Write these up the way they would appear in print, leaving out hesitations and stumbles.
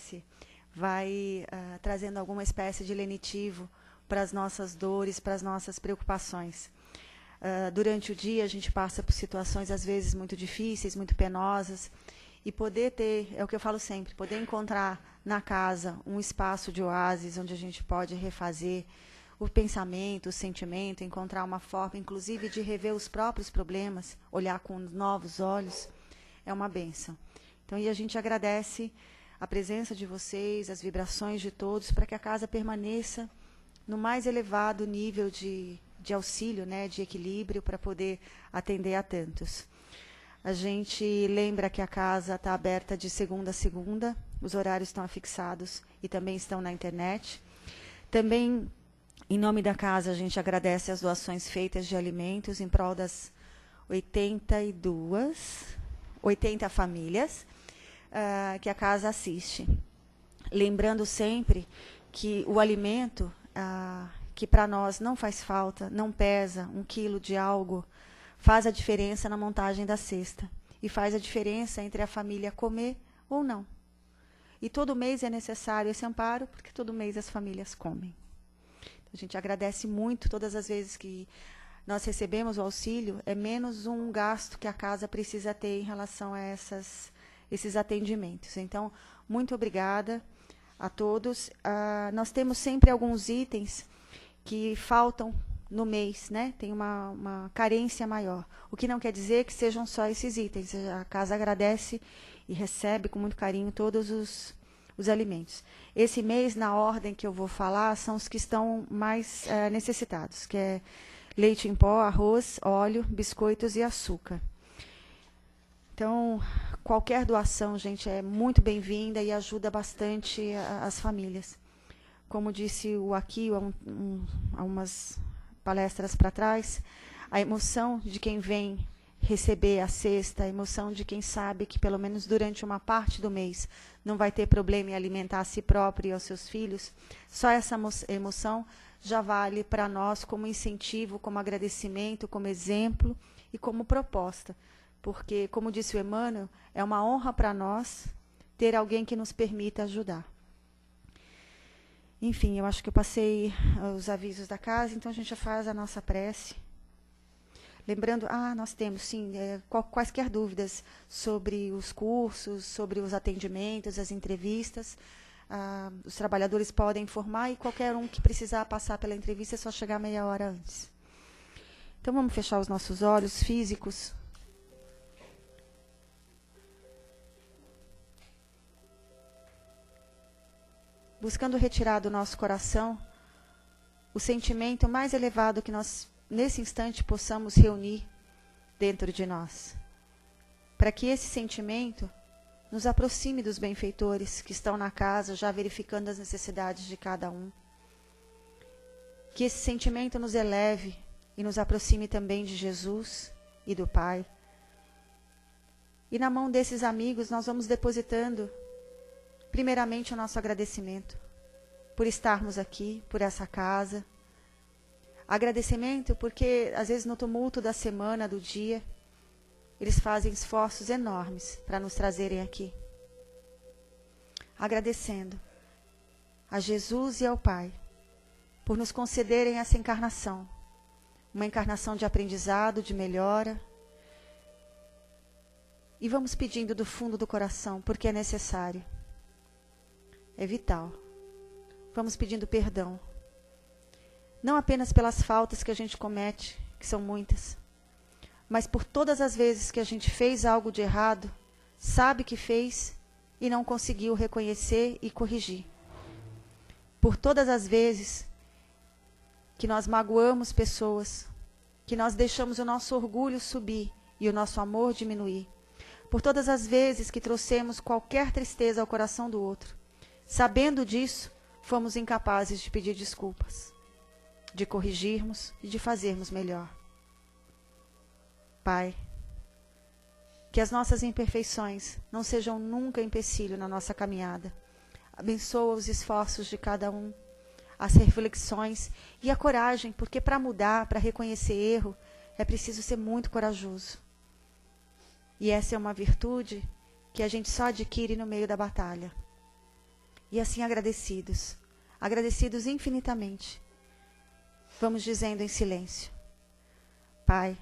prece vai trazendo alguma espécie de lenitivo para as nossas dores, para as nossas preocupações. Durante o dia a gente passa por situações às vezes muito difíceis, muito penosas, e poder ter, é o que eu falo sempre, poder encontrar na casa um espaço de oásis onde a gente pode refazer o pensamento, o sentimento, encontrar uma forma, inclusive, de rever os próprios problemas, olhar com novos olhos, é uma bênção. Então, e a gente agradece a presença de vocês, as vibrações de todos, para que a casa permaneça no mais elevado nível de auxílio, né, de equilíbrio, para poder atender a tantos. A gente lembra que a casa está aberta de segunda a segunda, os horários estão afixados e também estão na internet. Também, em nome da casa, a gente agradece as doações feitas de alimentos em prol das 80 famílias que a casa assiste. Lembrando sempre que o alimento, que para nós não faz falta, não pesa, 1 quilo de algo, faz a diferença na montagem da cesta. E faz a diferença entre a família comer ou não. E todo mês é necessário esse amparo, porque todo mês as famílias comem. Então, a gente agradece muito todas as vezes que nós recebemos o auxílio, é menos um gasto que a casa precisa ter em relação a esses atendimentos. Então, muito obrigada a todos. Nós temos sempre alguns itens que faltam no mês, né? Tem uma carência maior. O que não quer dizer que sejam só esses itens. A casa agradece e recebe com muito carinho todos os alimentos. Esse mês, na ordem que eu vou falar, são os que estão mais necessitados, que é leite em pó, arroz, óleo, biscoitos e açúcar. Então, qualquer doação, gente, é muito bem-vinda e ajuda bastante as famílias. Como disse o Akio há umas palestras para trás, a emoção de quem vem receber a cesta, a emoção de quem sabe que pelo menos durante uma parte do mês não vai ter problema em alimentar a si próprio e aos seus filhos, só essa emoção já vale para nós como incentivo, como agradecimento, como exemplo e como proposta. Porque, como disse o Emmanuel, é uma honra para nós ter alguém que nos permita ajudar. Enfim, eu acho que eu passei os avisos da casa, então a gente já faz a nossa prece. Lembrando, nós temos, sim, quaisquer dúvidas sobre os cursos, sobre os atendimentos, as entrevistas, os trabalhadores podem informar e qualquer um que precisar passar pela entrevista é só chegar meia hora antes. Então, vamos fechar os nossos olhos físicos. Buscando retirar do nosso coração o sentimento mais elevado que nós, nesse instante, possamos reunir dentro de nós. Para que esse sentimento nos aproxime dos benfeitores que estão na casa, já verificando as necessidades de cada um. Que esse sentimento nos eleve e nos aproxime também de Jesus e do Pai. E na mão desses amigos nós vamos depositando primeiramente o nosso agradecimento por estarmos aqui, por essa casa. Agradecimento porque, às vezes, no tumulto da semana, do dia, eles fazem esforços enormes para nos trazerem aqui. Agradecendo a Jesus e ao Pai por nos concederem essa encarnação. Uma encarnação de aprendizado, de melhora. E vamos pedindo do fundo do coração, porque é necessário. É vital. Vamos pedindo perdão. Não apenas pelas faltas que a gente comete, que são muitas, mas por todas as vezes que a gente fez algo de errado, sabe que fez e não conseguiu reconhecer e corrigir. Por todas as vezes que nós magoamos pessoas, que nós deixamos o nosso orgulho subir e o nosso amor diminuir. Por todas as vezes que trouxemos qualquer tristeza ao coração do outro. Sabendo disso, fomos incapazes de pedir desculpas, de corrigirmos e de fazermos melhor. Pai, que as nossas imperfeições não sejam nunca empecilho na nossa caminhada. Abençoa os esforços de cada um, as reflexões e a coragem, porque para mudar, para reconhecer erro, é preciso ser muito corajoso. E essa é uma virtude que a gente só adquire no meio da batalha. E assim agradecidos, agradecidos infinitamente, vamos dizendo em silêncio: Pai,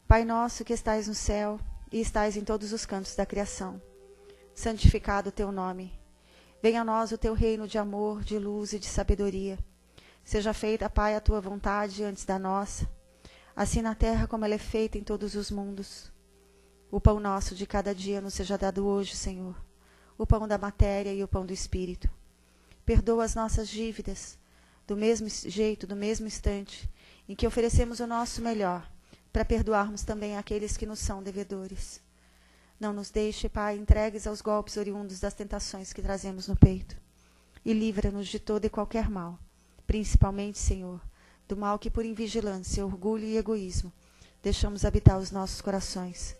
Pai nosso que estais no céu e estais em todos os cantos da criação, santificado o teu nome. Venha a nós o teu reino de amor, de luz e de sabedoria. Seja feita, Pai, a tua vontade antes da nossa, assim na terra como ela é feita em todos os mundos. O pão nosso de cada dia nos seja dado hoje, Senhor, o pão da matéria e o pão do Espírito. Perdoa as nossas dívidas, do mesmo jeito, do mesmo instante, em que oferecemos o nosso melhor, para perdoarmos também aqueles que nos são devedores. Não nos deixe, Pai, entregues aos golpes oriundos das tentações que trazemos no peito. E livra-nos de todo e qualquer mal, principalmente, Senhor, do mal que por invigilância, orgulho e egoísmo deixamos habitar os nossos corações.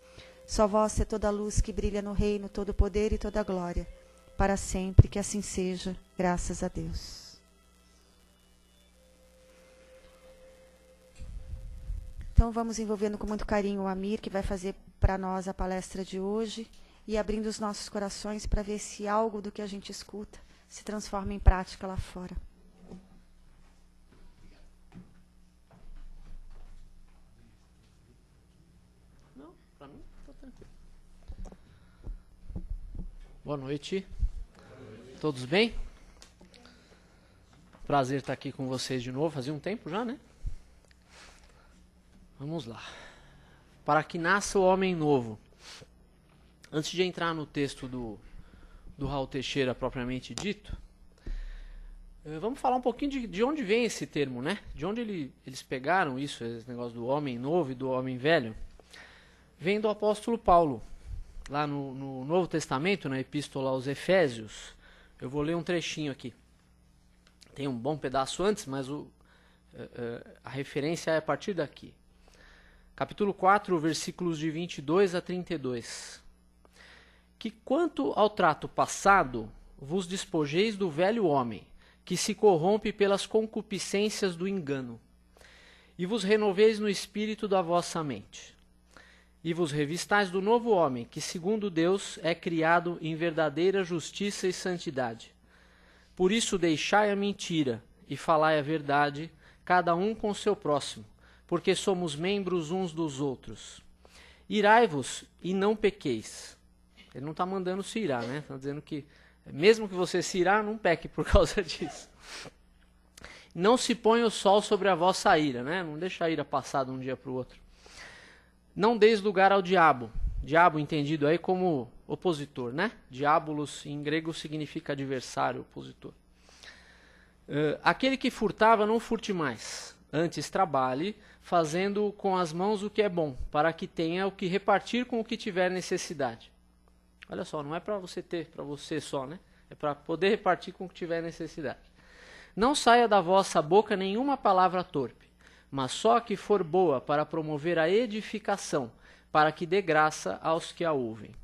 Só vós é toda a luz que brilha no reino, todo o poder e toda a glória, para sempre, que assim seja, graças a Deus. Então vamos envolvendo com muito carinho o Amir, que vai fazer para nós a palestra de hoje, e abrindo os nossos corações para ver se algo do que a gente escuta se transforma em prática lá fora. Não, para mim está tranquilo. Boa noite. Todos bem? Prazer estar aqui com vocês de novo. Fazia um tempo já, né? Vamos lá. Para que nasça o homem novo. Antes de entrar no texto do Raul Teixeira propriamente dito, vamos falar um pouquinho de onde vem esse termo, né? De onde eles pegaram isso, esse negócio do homem novo e do homem velho. Vem do apóstolo Paulo, lá no Novo Testamento, na Epístola aos Efésios. Eu vou ler um trechinho aqui. Tem um bom pedaço antes, mas a referência é a partir daqui. Capítulo 4, versículos de 22 a 32. Que quanto ao trato passado, vos despojeis do velho homem, que se corrompe pelas concupiscências do engano, e vos renoveis no espírito da vossa mente. E vos revistais do novo homem, que segundo Deus é criado em verdadeira justiça e santidade. Por isso deixai a mentira e falai a verdade, cada um com seu próximo, porque somos membros uns dos outros. Irai-vos e não pequeis. Ele não está mandando se irar, né? Está dizendo que, mesmo que você se irar, não peque por causa disso. Não se ponha o sol sobre a vossa ira, né? Não deixa a ira passar de um dia para o outro. Não deis lugar ao diabo. Diabo entendido aí como opositor, né? Diabolos em grego significa adversário, opositor. Aquele que furtava, não furte mais. Antes trabalhe, fazendo com as mãos o que é bom, para que tenha o que repartir com o que tiver necessidade. Olha só, não é para você ter, para você só, né? É para poder repartir com o que tiver necessidade. Não saia da vossa boca nenhuma palavra torpe, mas só a que for boa para promover a edificação, para que dê graça aos que a ouvem.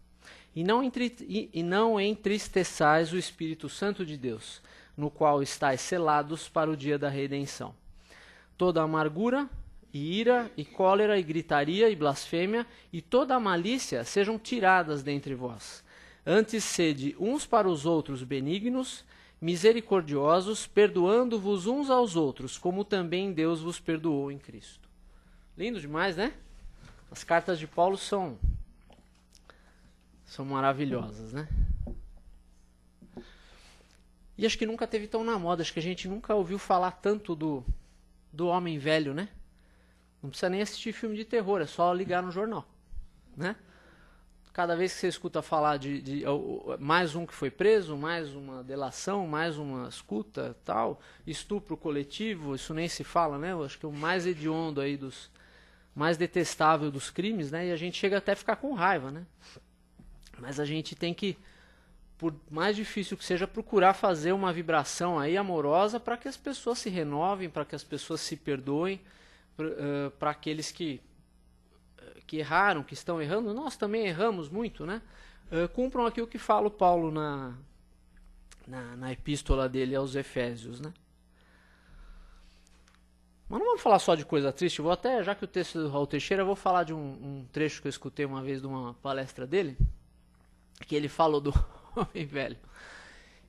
E não entristeçais o Espírito Santo de Deus, no qual estáis selados para o dia da redenção. Toda amargura, e ira, e cólera, e gritaria, e blasfêmia, e toda a malícia sejam tiradas dentre vós. Antes sede uns para os outros benignos, misericordiosos, perdoando-vos uns aos outros, como também Deus vos perdoou em Cristo. Lindo demais, né? As cartas de Paulo são maravilhosas, né? E acho que nunca teve tão na moda, acho que a gente nunca ouviu falar tanto do homem velho, né? Não precisa nem assistir filme de terror, é só ligar no jornal, né? Cada vez que você escuta falar de mais um que foi preso, mais uma delação, mais uma escuta, tal, estupro coletivo, isso nem se fala, né? Eu acho que é o mais hediondo aí mais detestável dos crimes, né? E a gente chega até a ficar com raiva, né? Mas a gente tem que, por mais difícil que seja, procurar fazer uma vibração aí amorosa para que as pessoas se renovem, para que as pessoas se perdoem, para aqueles que erraram, que estão errando, nós também erramos muito, né? Cumpram aqui o que fala o Paulo na epístola dele aos Efésios, né? Mas não vamos falar só de coisa triste, eu vou até, já que o texto do Raul Teixeira, eu vou falar de um trecho que eu escutei uma vez de uma palestra dele, que ele falou do homem velho.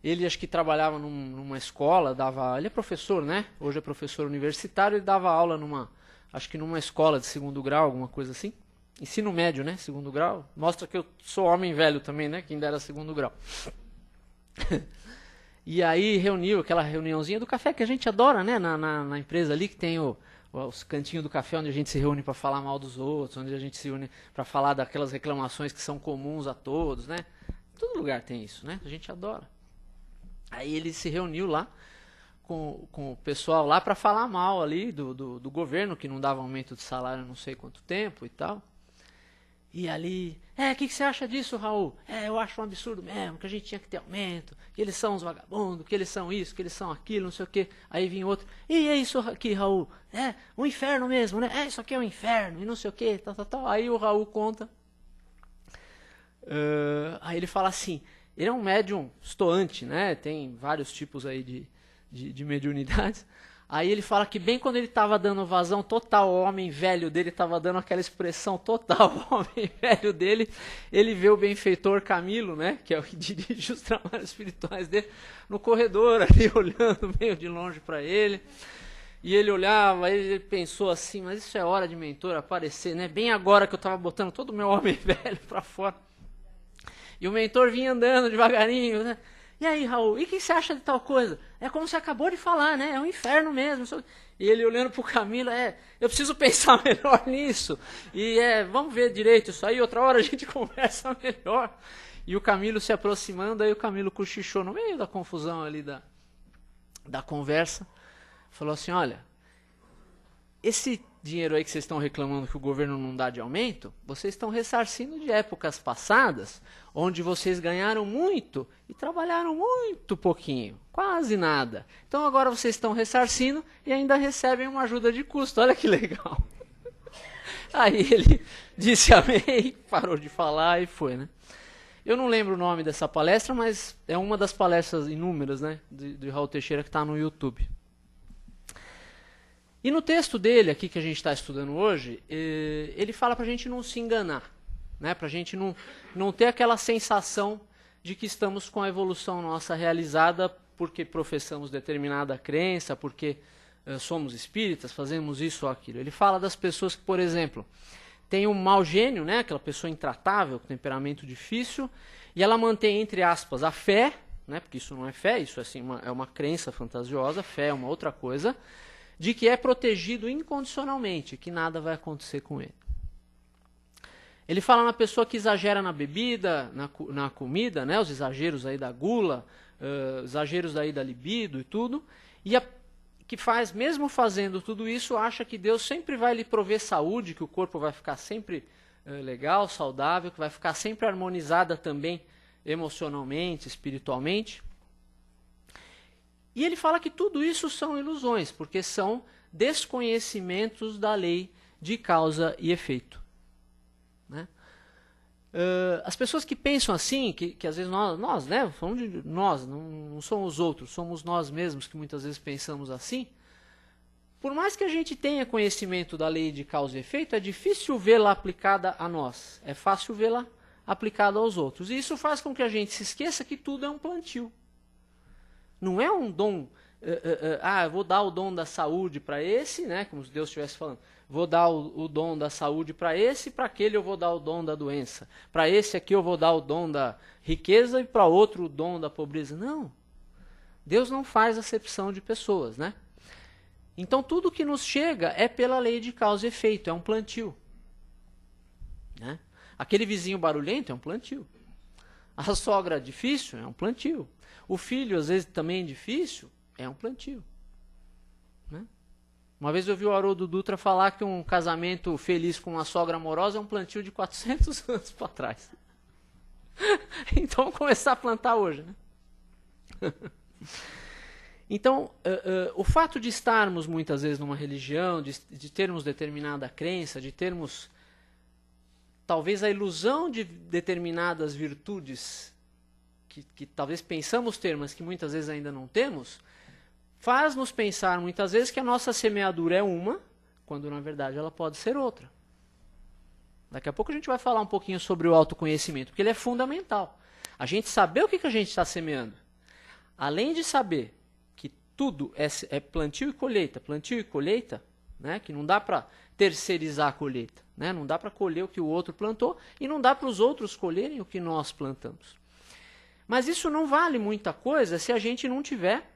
Ele acho que trabalhava numa escola, ele é professor, né? Hoje é professor universitário, ele dava aula acho que numa escola de segundo grau, alguma coisa assim. Ensino médio, né? Segundo grau. Mostra que eu sou homem velho também, né? Que ainda era segundo grau. E aí reuniu aquela reuniãozinha do café que a gente adora, né? Na empresa ali que tem os cantinhos do café onde a gente se reúne para falar mal dos outros, onde a gente se reúne para falar daquelas reclamações que são comuns a todos, né? Todo lugar tem isso, né? A gente adora. Aí ele se reuniu lá com o pessoal lá para falar mal ali do governo, que não dava aumento de salário há não sei quanto tempo e tal. E ali, o que você acha disso, Raul? Eu acho um absurdo mesmo, que a gente tinha que ter aumento, que eles são os vagabundos, que eles são isso, que eles são aquilo, não sei o quê. Aí vinha outro, e é isso aqui, Raul? Um inferno mesmo, né? Isso aqui é um inferno, e não sei o quê, tal. Aí o Raul conta. Aí ele fala assim, ele é um médium estoante, né? Tem vários tipos aí de mediunidades. Aí ele fala que bem quando ele estava dando vazão total ao homem velho dele, estava dando aquela expressão total ao homem velho dele, ele vê o benfeitor Camilo, né, que é o que dirige os trabalhos espirituais dele, no corredor ali, olhando meio de longe para ele. E ele olhava, aí ele pensou assim, mas isso é hora de mentor aparecer, né? Bem agora que eu estava botando todo o meu homem velho para fora. E o mentor vinha andando devagarinho, né? E aí, Raul, e o que você acha de tal coisa? É como você acabou de falar, né? É um inferno mesmo. E ele olhando para o Camilo, eu preciso pensar melhor nisso. E vamos ver direito isso aí, outra hora a gente conversa melhor. E o Camilo se aproximando, aí o Camilo cochichou no meio da confusão ali da conversa. Falou assim, olha, esse dinheiro aí que vocês estão reclamando que o governo não dá de aumento, vocês estão ressarcindo de épocas passadas, onde vocês ganharam muito e trabalharam muito pouquinho, quase nada. Então agora vocês estão ressarcindo e ainda recebem uma ajuda de custo, olha que legal. Aí ele disse amém, parou de falar e foi, né? Eu não lembro o nome dessa palestra, mas é uma das palestras inúmeras, né, de Raul Teixeira que está no YouTube. E no texto dele, aqui que a gente está estudando hoje, ele fala para a gente não se enganar, né? Para a gente não ter aquela sensação de que estamos com a evolução nossa realizada porque professamos determinada crença, porque somos espíritas, fazemos isso ou aquilo. Ele fala das pessoas que, por exemplo, têm um mau gênio, né? Aquela pessoa intratável, com temperamento difícil, e ela mantém, entre aspas, a fé, né? Porque isso não é fé, isso assim, é uma crença fantasiosa, fé é uma outra coisa, de que é protegido incondicionalmente, que nada vai acontecer com ele. Ele fala na pessoa que exagera na bebida, na comida, né, os exageros aí da gula, exageros aí da libido e tudo, e que faz, mesmo fazendo tudo isso, acha que Deus sempre vai lhe prover saúde, que o corpo vai ficar sempre legal, saudável, que vai ficar sempre harmonizada também emocionalmente, espiritualmente. E ele fala que tudo isso são ilusões, porque são desconhecimentos da lei de causa e efeito. Né? As pessoas que pensam assim, que às vezes nós, né, falando de nós, não somos os outros, somos nós mesmos que muitas vezes pensamos assim, por mais que a gente tenha conhecimento da lei de causa e efeito, é difícil vê-la aplicada a nós, é fácil vê-la aplicada aos outros. E isso faz com que a gente se esqueça que tudo é um plantio. Não é um dom, eu vou dar o dom da saúde para esse, né, como se Deus estivesse falando, vou dar o dom da saúde para esse, para aquele eu vou dar o dom da doença. Para esse aqui eu vou dar o dom da riqueza e para outro o dom da pobreza. Não. Deus não faz acepção de pessoas, né? Então tudo que nos chega é pela lei de causa e efeito, é um plantio. Né? Aquele vizinho barulhento é um plantio. A sogra difícil é um plantio. O filho, às vezes, também difícil, é um plantio. Né? Uma vez eu ouvi o Haroldo Dutra falar que um casamento feliz com uma sogra amorosa é um plantio de 400 anos para trás. Então, vamos começar a plantar hoje. Né? Então, o fato de estarmos, muitas vezes, numa religião, de termos determinada crença, de termos, talvez, a ilusão de determinadas virtudes que talvez pensamos ter, mas que muitas vezes ainda não temos, faz-nos pensar muitas vezes que a nossa semeadura é uma, quando na verdade ela pode ser outra. Daqui a pouco a gente vai falar um pouquinho sobre o autoconhecimento, porque ele é fundamental. A gente saber o que a gente está semeando. além de saber que tudo é plantio e colheita, né? Que não dá para terceirizar a colheita, né? Não dá para colher o que o outro plantou e não dá para os outros colherem o que nós plantamos. Mas isso não vale muita coisa se a gente não tiver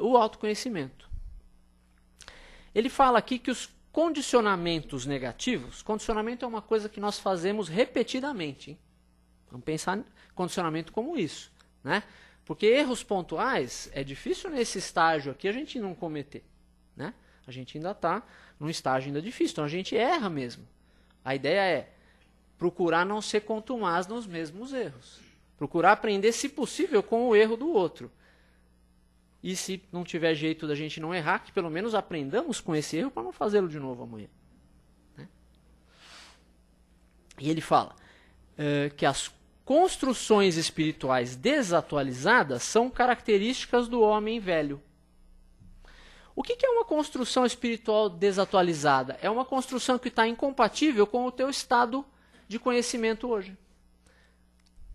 o autoconhecimento. Ele fala aqui que os condicionamentos negativos, condicionamento é uma coisa que nós fazemos repetidamente, hein? Vamos pensar em condicionamento como isso, né? Porque erros pontuais é difícil nesse estágio aqui a gente não cometer, né? A gente ainda está num estágio ainda difícil, então a gente erra mesmo. A ideia é procurar não ser contumaz nos mesmos erros. Procurar aprender, se possível, com o erro do outro. E se não tiver jeito da gente não errar, que pelo menos aprendamos com esse erro para não fazê-lo de novo amanhã, né? E ele fala que as construções espirituais desatualizadas são características do homem velho. O que é uma construção espiritual desatualizada? É uma construção que está incompatível com o teu estado de conhecimento hoje,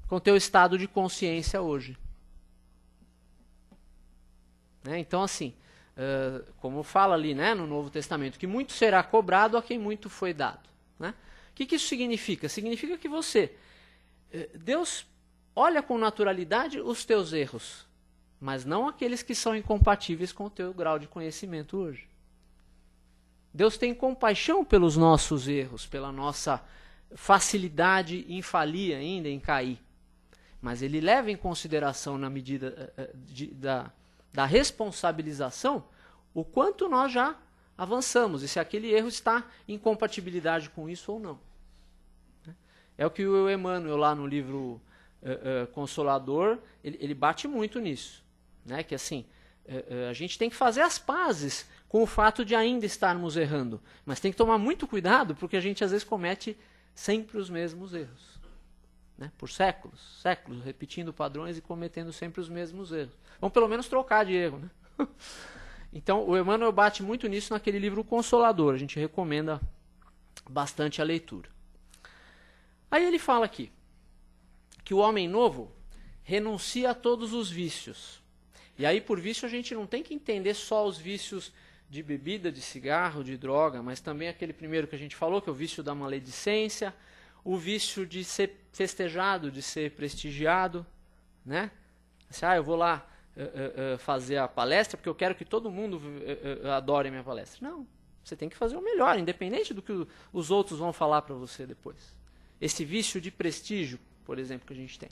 com o teu estado de consciência hoje. Né? Então, assim, como fala ali, né, no Novo Testamento, que muito será cobrado a quem muito foi dado. Né? O que isso significa? Significa que Deus olha com naturalidade os teus erros, mas não aqueles que são incompatíveis com o teu grau de conhecimento hoje. Deus tem compaixão pelos nossos erros, pela nossa facilidade em falir ainda, em cair. Mas ele leva em consideração, na medida da responsabilização, o quanto nós já avançamos e se aquele erro está em compatibilidade com isso ou não. É o que o Emmanuel, lá no livro Consolador, ele bate muito nisso. Né? Que assim, a gente tem que fazer as pazes com o fato de ainda estarmos errando. Mas tem que tomar muito cuidado, porque a gente às vezes comete sempre os mesmos erros. Né? Por séculos, repetindo padrões e cometendo sempre os mesmos erros. Vamos pelo menos trocar de erro. Né? Então, o Emmanuel bate muito nisso naquele livro Consolador. A gente recomenda bastante a leitura. Aí ele fala aqui que o homem novo renuncia a todos os vícios. E aí, por vício, a gente não tem que entender só os vícios de bebida, de cigarro, de droga, mas também aquele primeiro que a gente falou, que é o vício da maledicência, o vício de ser festejado, de ser prestigiado, né? Assim, eu vou lá fazer a palestra porque eu quero que todo mundo adore a minha palestra. Não, você tem que fazer o melhor, independente do que os outros vão falar para você depois. Esse vício de prestígio, por exemplo, que a gente tem.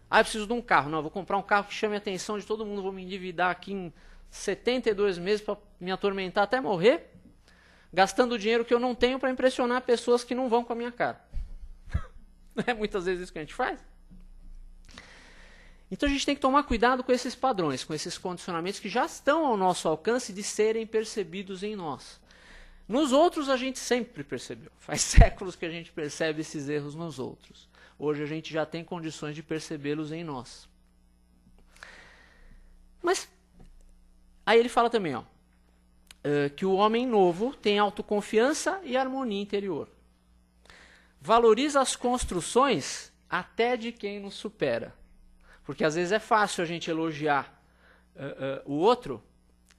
Eu preciso de um carro. Não, eu vou comprar um carro que chame a atenção de todo mundo, vou me endividar aqui em 72 meses para me atormentar até morrer, gastando dinheiro que eu não tenho para impressionar pessoas que não vão com a minha cara. Não é muitas vezes isso que a gente faz? Então a gente tem que tomar cuidado com esses padrões, com esses condicionamentos que já estão ao nosso alcance de serem percebidos em nós. Nos outros a gente sempre percebeu. Faz séculos que a gente percebe esses erros nos outros. Hoje a gente já tem condições de percebê-los em nós. Mas, aí ele fala também, que o homem novo tem autoconfiança e harmonia interior. Valoriza as construções até de quem nos supera. Porque às vezes é fácil a gente elogiar o outro,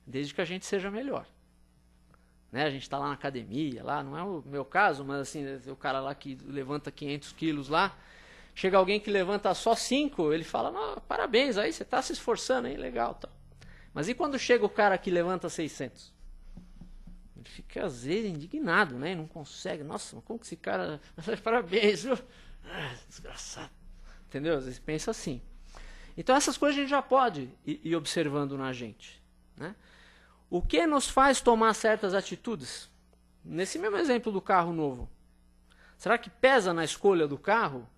desde que a gente seja melhor. Né? A gente está lá na academia, lá, não é o meu caso, mas assim, o cara lá que levanta 500 quilos lá, chega alguém que levanta só 5, ele fala, parabéns, aí você está se esforçando, aí, legal. Tá. Mas e quando chega o cara que levanta 600? Ele fica, às vezes, indignado, né? Não consegue. Nossa, como que esse cara... Parabéns, viu? Desgraçado. Entendeu? Às vezes pensa assim. Então essas coisas a gente já pode ir observando na gente. Né? O que nos faz tomar certas atitudes? Nesse mesmo exemplo do carro novo. Será que pesa na escolha do carro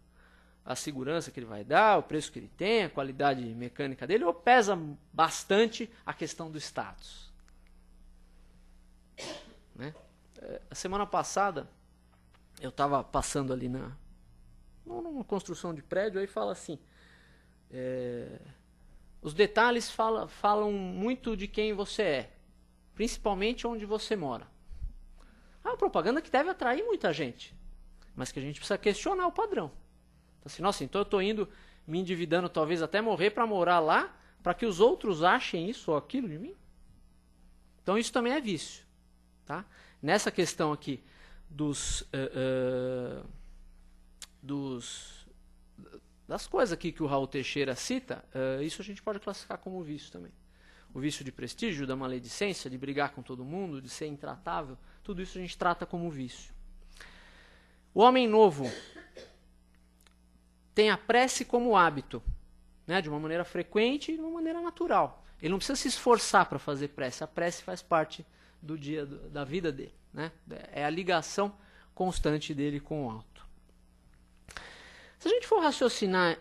a segurança que ele vai dar, o preço que ele tem, a qualidade mecânica dele, ou pesa bastante a questão do status? Né? A semana passada, eu estava passando ali numa construção de prédio, aí fala assim, os detalhes falam muito de quem você é, principalmente onde você mora. Uma propaganda que deve atrair muita gente, mas que a gente precisa questionar o padrão. Então, assim, nossa, então eu estou indo me endividando, talvez até morrer para morar lá, para que os outros achem isso ou aquilo de mim? Então isso também é vício. Tá? Nessa questão aqui das coisas aqui que o Raul Teixeira cita, isso a gente pode classificar como vício também. O vício de prestígio, da maledicência, de brigar com todo mundo, de ser intratável, tudo isso a gente trata como vício. O homem novo tem a prece como hábito, né, de uma maneira frequente e de uma maneira natural. Ele não precisa se esforçar para fazer prece, a prece faz parte do dia, da vida dele. Né? É a ligação constante dele com o alto. Se a gente for raciocinar,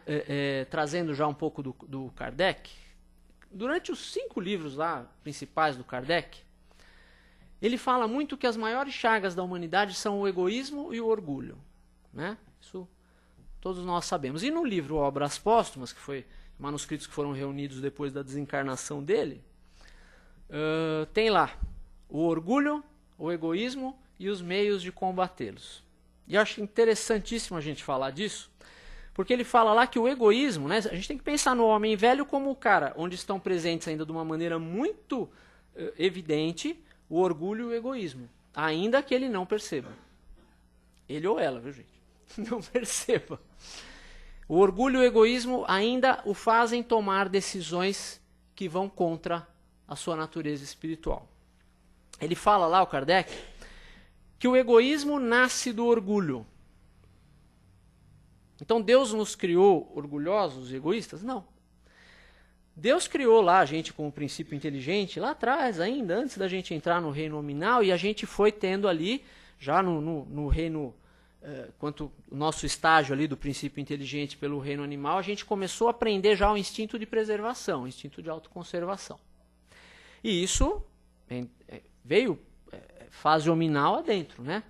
trazendo já um pouco do Kardec, durante os 5 livros lá principais do Kardec, ele fala muito que as maiores chagas da humanidade são o egoísmo e o orgulho. Né? Isso todos nós sabemos. E no livro Obras Póstumas, que foi manuscritos que foram reunidos depois da desencarnação dele, tem lá o orgulho, o egoísmo e os meios de combatê-los. E eu acho interessantíssimo a gente falar disso, porque ele fala lá que o egoísmo, né, a gente tem que pensar no homem velho como o cara onde estão presentes ainda de uma maneira muito evidente o orgulho e o egoísmo, ainda que ele não perceba. Ele ou ela, viu, gente? Não perceba. O orgulho e o egoísmo ainda o fazem tomar decisões que vão contra a sua natureza espiritual. Ele fala lá, o Kardec, que o egoísmo nasce do orgulho. Então Deus nos criou orgulhosos e egoístas? Não. Deus criou lá a gente com um princípio inteligente, lá atrás ainda, antes da gente entrar no reino nominal, e a gente foi tendo ali, já no reino, quanto o nosso estágio ali do princípio inteligente pelo reino animal, a gente começou a aprender já o instinto de preservação, o instinto de autoconservação. E isso veio fase hominal adentro, né?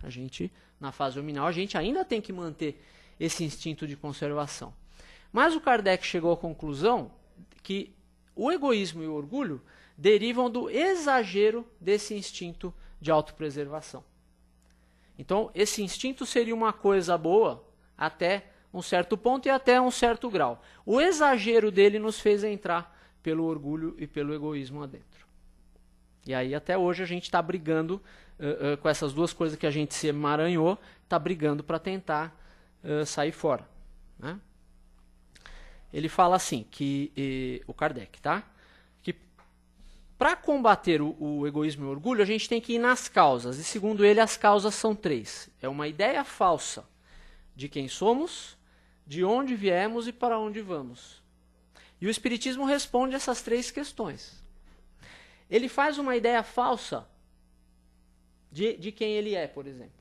Na fase hominal a gente ainda tem que manter esse instinto de conservação. Mas o Kardec chegou à conclusão que o egoísmo e o orgulho derivam do exagero desse instinto de autopreservação. Então, esse instinto seria uma coisa boa até um certo ponto e até um certo grau. O exagero dele nos fez entrar pelo orgulho e pelo egoísmo adentro. E aí até hoje a gente está brigando com essas duas coisas que a gente se emaranhou, está brigando para tentar sair fora. Né? Ele fala assim, o Kardec, tá? Que para combater o egoísmo e o orgulho, a gente tem que ir nas causas. E segundo ele, as causas são 3. É uma ideia falsa de quem somos, de onde viemos e para onde vamos. E o Espiritismo responde essas 3 questões. Ele faz uma ideia falsa de quem ele é, por exemplo.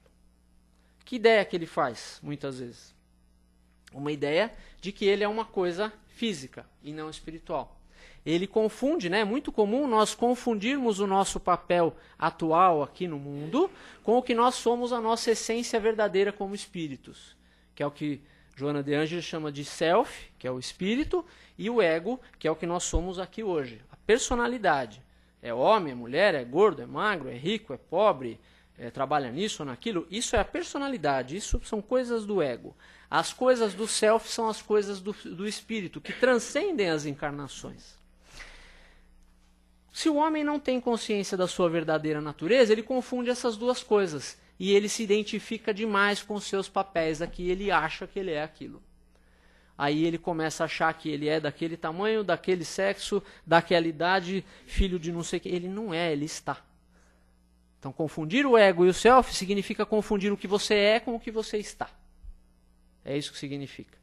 Que ideia que ele faz, muitas vezes? Uma ideia de que ele é uma coisa física e não espiritual. Ele confunde, né? É muito comum nós confundirmos o nosso papel atual aqui no mundo com o que nós somos, a nossa essência verdadeira como espíritos, que é o que Joana de Ângeles chama de self, que é o espírito, e o ego, que é o que nós somos aqui hoje, a personalidade. É homem, é mulher, é gordo, é magro, é rico, é pobre, trabalha nisso ou naquilo. Isso é a personalidade, isso são coisas do ego. As coisas do self são as coisas do espírito, que transcendem as encarnações. Se o homem não tem consciência da sua verdadeira natureza, ele confunde essas duas coisas. E ele se identifica demais com os seus papéis aqui, ele acha que ele é aquilo. Aí ele começa a achar que ele é daquele tamanho, daquele sexo, daquela idade, filho de não sei o que. Ele não é, ele está. Então, confundir o ego e o self significa confundir o que você é com o que você está. É isso que significa.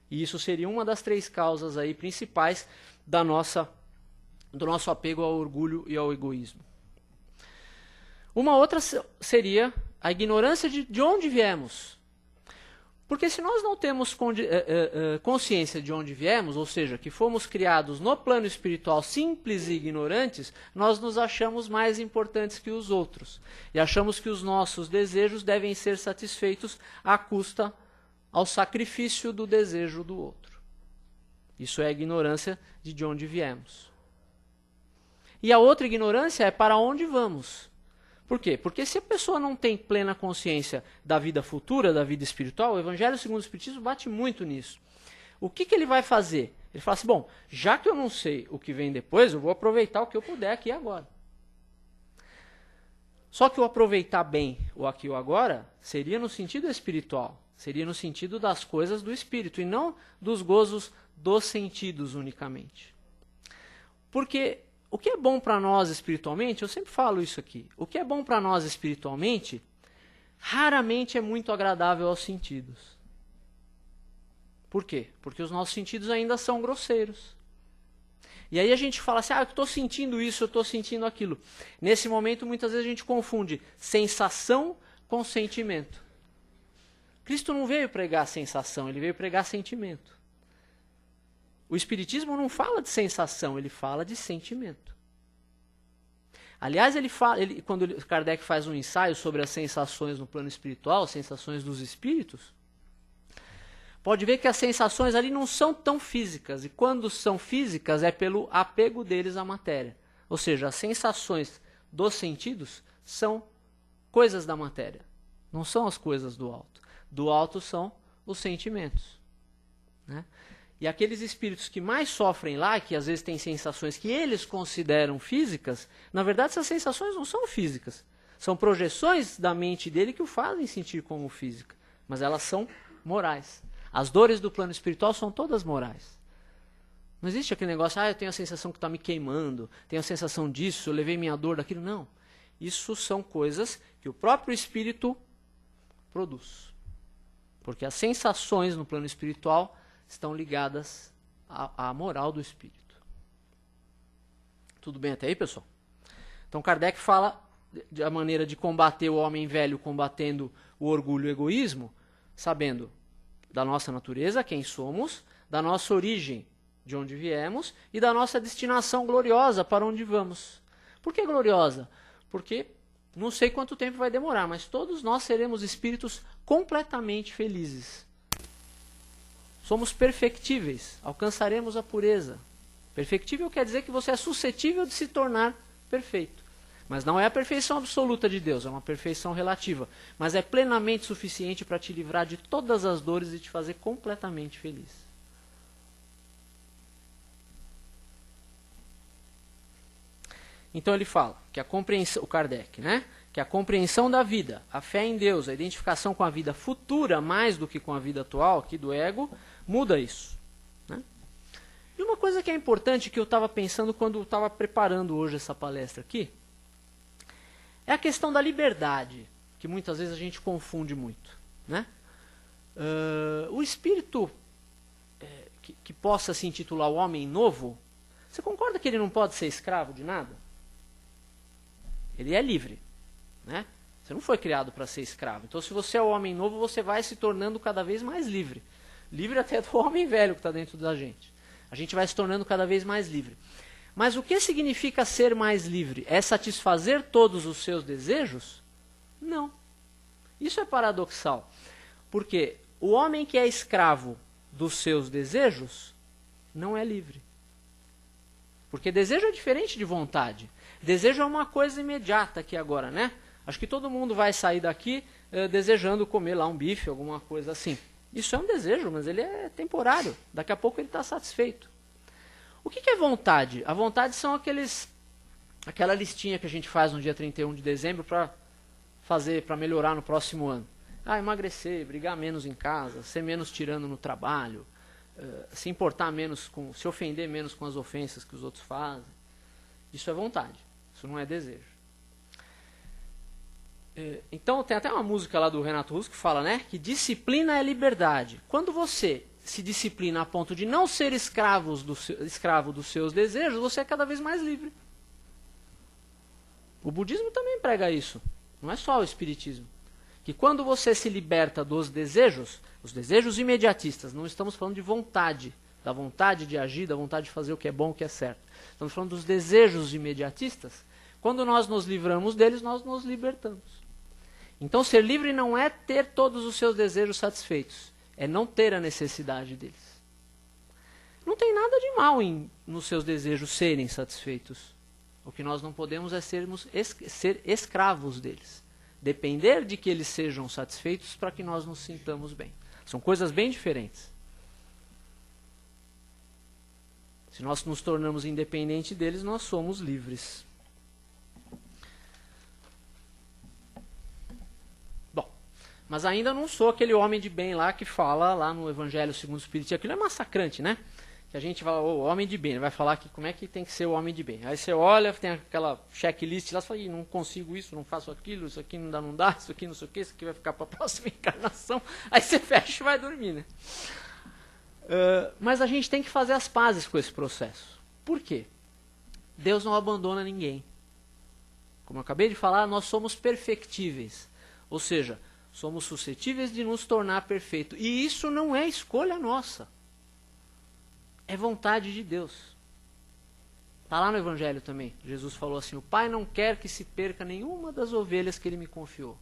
E isso seria uma das 3 causas aí principais do nosso apego ao orgulho e ao egoísmo. Uma outra seria a ignorância de onde viemos. Porque se nós não temos consciência de onde viemos, ou seja, que fomos criados no plano espiritual simples e ignorantes, nós nos achamos mais importantes que os outros. E achamos que os nossos desejos devem ser satisfeitos à custa ao sacrifício do desejo do outro. Isso é a ignorância de onde viemos. E a outra ignorância é para onde vamos. Por quê? Porque se a pessoa não tem plena consciência da vida futura, da vida espiritual, o Evangelho segundo o Espiritismo bate muito nisso. o que ele vai fazer? Ele fala assim, bom, já que eu não sei o que vem depois, eu vou aproveitar o que eu puder aqui e agora. Só que o aproveitar bem o aqui e o agora seria no sentido espiritual, seria no sentido das coisas do espírito e não dos gozos dos sentidos unicamente. Porque o que é bom para nós espiritualmente, eu sempre falo isso aqui, o que é bom para nós espiritualmente, raramente é muito agradável aos sentidos. Por quê? Porque os nossos sentidos ainda são grosseiros. E aí a gente fala assim, eu estou sentindo isso, eu estou sentindo aquilo. Nesse momento, muitas vezes a gente confunde sensação com sentimento. Cristo não veio pregar sensação, ele veio pregar sentimento. O Espiritismo não fala de sensação, ele fala de sentimento. Aliás, quando Kardec faz um ensaio sobre as sensações no plano espiritual, sensações dos espíritos, pode ver que as sensações ali não são tão físicas, e quando são físicas é pelo apego deles à matéria. Ou seja, as sensações dos sentidos são coisas da matéria, não são as coisas do alto. Do alto são os sentimentos, né? E aqueles espíritos que mais sofrem lá, que às vezes têm sensações que eles consideram físicas, na verdade essas sensações não são físicas. São projeções da mente dele que o fazem sentir como física, mas elas são morais. As dores do plano espiritual são todas morais. Não existe aquele negócio, eu tenho a sensação que está me queimando, tenho a sensação disso, eu levei minha dor daquilo. Não. Isso são coisas que o próprio espírito produz. Porque as sensações no plano espiritual estão ligadas à moral do espírito. Tudo bem até aí, pessoal? Então Kardec fala da maneira de combater o homem velho combatendo o orgulho e o egoísmo, sabendo da nossa natureza, quem somos, da nossa origem, de onde viemos, e da nossa destinação gloriosa, para onde vamos. Por que gloriosa? Porque não sei quanto tempo vai demorar, mas todos nós seremos espíritos completamente felizes. Somos perfectíveis, alcançaremos a pureza. Perfectível quer dizer que você é suscetível de se tornar perfeito. Mas não é a perfeição absoluta de Deus, é uma perfeição relativa. Mas é plenamente suficiente para te livrar de todas as dores e te fazer completamente feliz. Então ele fala que a compreensão, o Kardec, né? Que a compreensão da vida, a fé em Deus, a identificação com a vida futura, mais do que com a vida atual, aqui do ego, muda isso. Né? E uma coisa que é importante, que eu estava pensando quando estava preparando hoje essa palestra aqui, é a questão da liberdade, que muitas vezes a gente confunde muito. Né? O espírito que possa se intitular o homem novo, você concorda que ele não pode ser escravo de nada? Ele é livre. Né? Você não foi criado para ser escravo. Então, se você é o homem novo, você vai se tornando cada vez mais livre. Livre até do homem velho que está dentro da gente. A gente vai se tornando cada vez mais livre. Mas o que significa ser mais livre? É satisfazer todos os seus desejos? Não. Isso é paradoxal. Porque o homem que é escravo dos seus desejos não é livre. Porque desejo é diferente de vontade. Desejo é uma coisa imediata aqui agora, né? Acho que todo mundo vai sair daqui desejando comer lá um bife, alguma coisa assim. Isso é um desejo, mas ele é temporário. Daqui a pouco ele está satisfeito. O que é vontade? A vontade são aquela listinha que a gente faz no dia 31 de dezembro para melhorar no próximo ano. Emagrecer, brigar menos em casa, ser menos tirano no trabalho, se importar menos se ofender menos com as ofensas que os outros fazem. Isso é vontade, isso não é desejo. Então tem até uma música lá do Renato Russo que fala, né, que disciplina é liberdade. Quando você se disciplina a ponto de não ser escravo dos seus desejos, você é cada vez mais livre. O budismo também prega isso, não é só o espiritismo. Que quando você se liberta dos desejos, os desejos imediatistas, não estamos falando de vontade, da vontade de agir, da vontade de fazer o que é bom, o que é certo. Estamos falando dos desejos imediatistas. Quando nós nos livramos deles, nós nos libertamos. Então, ser livre não é ter todos os seus desejos satisfeitos. É não ter a necessidade deles. Não tem nada de mal nos seus desejos serem satisfeitos. O que nós não podemos é ser escravos deles. Depender de que eles sejam satisfeitos para que nós nos sintamos bem. São coisas bem diferentes. Se nós nos tornamos independentes deles, nós somos livres. Bom, mas ainda não sou aquele homem de bem lá que fala lá no Evangelho segundo o Espiritismo. Aquilo é massacrante, né? Que a gente fala, o homem de bem, ele vai falar que como é que tem que ser o homem de bem. Aí você olha, tem aquela checklist lá, você fala, não consigo isso, não faço aquilo, isso aqui não dá, isso aqui não sei o que, isso aqui vai ficar para a próxima encarnação. Aí você fecha e vai dormir, né? Mas a gente tem que fazer as pazes com esse processo. Por quê? Deus não abandona ninguém. Como eu acabei de falar, nós somos perfectíveis. Ou seja, somos suscetíveis de nos tornar perfeitos. E isso não é escolha nossa. É vontade de Deus. Está lá no Evangelho também. Jesus falou assim, o Pai não quer que se perca nenhuma das ovelhas que Ele me confiou.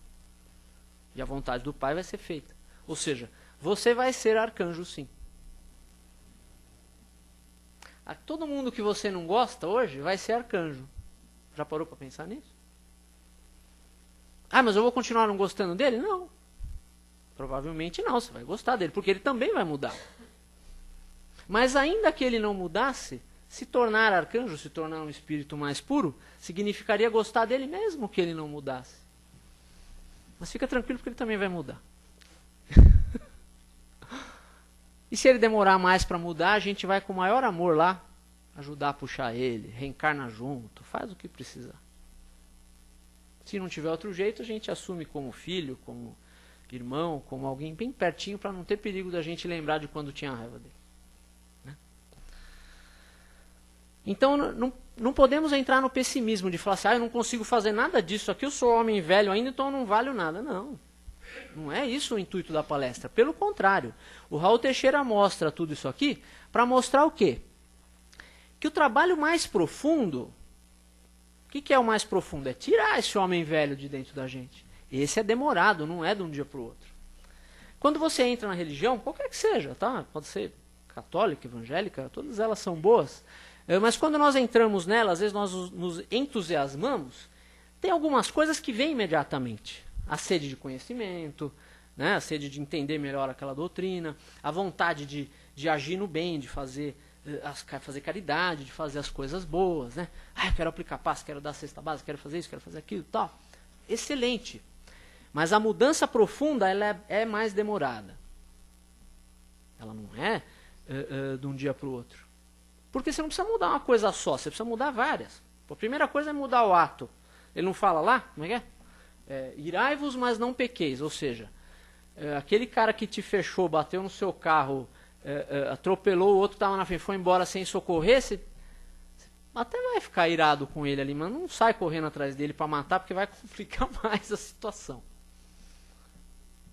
E a vontade do Pai vai ser feita. Ou seja, você vai ser arcanjo sim. Todo mundo que você não gosta hoje vai ser arcanjo. Já parou para pensar nisso? Ah, mas eu vou continuar não gostando dele? Não. Provavelmente não, você vai gostar dele, porque ele também vai mudar. Mas ainda que ele não mudasse, se tornar arcanjo, se tornar um espírito mais puro, significaria gostar dele mesmo que ele não mudasse. Mas fica tranquilo porque ele também vai mudar. E se ele demorar mais para mudar, a gente vai com o maior amor lá, ajudar a puxar ele, reencarna junto, faz o que precisar. Se não tiver outro jeito, a gente assume como filho, como irmão, como alguém bem pertinho, para não ter perigo da gente lembrar de quando tinha raiva dele. Né? Então, não podemos entrar no pessimismo de falar assim, eu não consigo fazer nada disso aqui, eu sou homem velho ainda, então eu não valho nada. Não. Não é isso o intuito da palestra. Pelo contrário, o Raul Teixeira mostra tudo isso aqui para mostrar o quê? Que o trabalho mais profundo, o que é o mais profundo? É tirar esse homem velho de dentro da gente. Esse é demorado, não é de um dia para o outro. Quando você entra na religião, qualquer que seja, tá? Pode ser católica, evangélica, todas elas são boas. Mas quando nós entramos nela, às vezes nós nos entusiasmamos, tem algumas coisas que vêm imediatamente. A sede de conhecimento, né? A sede de entender melhor aquela doutrina, a vontade de agir no bem, de fazer caridade, de fazer as coisas boas. Né? Eu quero aplicar passe, quero dar a cesta básica, quero fazer isso, quero fazer aquilo, tal. Excelente. Mas a mudança profunda ela é mais demorada. Ela não é de um dia para o outro. Porque você não precisa mudar uma coisa só, você precisa mudar várias. A primeira coisa é mudar o ato. Ele não fala lá? Como é que é? Irai-vos, mas não pequeis. Ou seja, aquele cara que te fechou, bateu no seu carro, atropelou, o outro estava na frente, foi embora sem socorrer, você até vai ficar irado com ele ali, mas não sai correndo atrás dele para matar, porque vai complicar mais a situação.